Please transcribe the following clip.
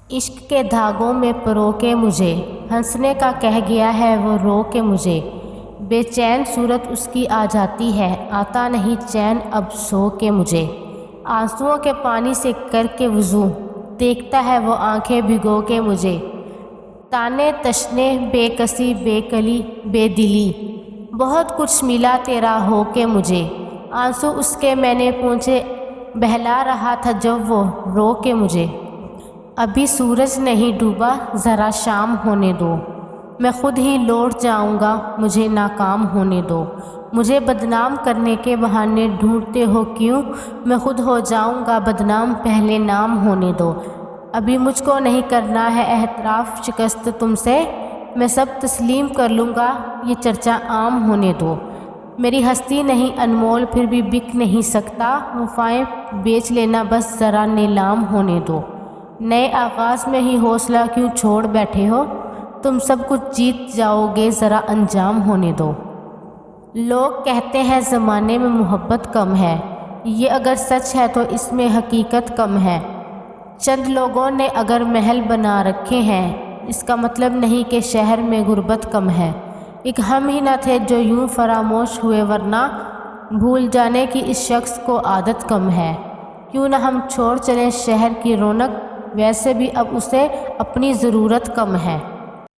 عشق کے دھاگوں میں پرو کے مجھے، ہنسنے کا کہہ گیا ہے وہ رو کے مجھے، بے چین صورت اس کی آ جاتی ہے، آتا نہیں چین اب سو کے مجھے، آنسوؤں کے پانی سے کر کے وضو، دیکھتا ہے وہ آنکھیں بھگو کے مجھے، تانے تشنے بے کسی بے کلی بے دلی، بہت کچھ ملا تیرا ہو کے مجھے، آنسو اس کے میں نے پونچھے بہلا رہا تھا جب وہ رو کے مجھے، ابھی سورج نہیں ڈوبا ذرا شام ہونے دو، میں خود ہی لوٹ جاؤں گا مجھے ناکام ہونے دو، مجھے بدنام کرنے کے بہانے ڈھونڈتے ہو کیوں، میں خود ہو جاؤں گا بدنام پہلے نام ہونے دو، ابھی مجھ کو نہیں کرنا ہے اعتراف شکست تم سے، میں سب تسلیم کر لوں گا یہ چرچا عام ہونے دو، میری ہستی نہیں انمول پھر بھی بک نہیں سکتا، وفائیں بیچ لینا بس ذرا نیلام ہونے دو، نئے آغاز میں ہی حوصلہ کیوں چھوڑ بیٹھے ہو، تم سب کچھ جیت جاؤ گے ذرا انجام ہونے دو، لوگ کہتے ہیں زمانے میں محبت کم ہے، یہ اگر سچ ہے تو اس میں حقیقت کم ہے، چند لوگوں نے اگر محل بنا رکھے ہیں اس کا مطلب نہیں کہ شہر میں غربت کم ہے، ایک ہم ہی نہ تھے جو یوں فراموش ہوئے ورنہ بھول جانے کی اس شخص کو عادت کم ہے، کیوں نہ ہم چھوڑ چلیں شہر کی رونق، ویسے بھی اب اسے اپنی ضرورت کم ہے۔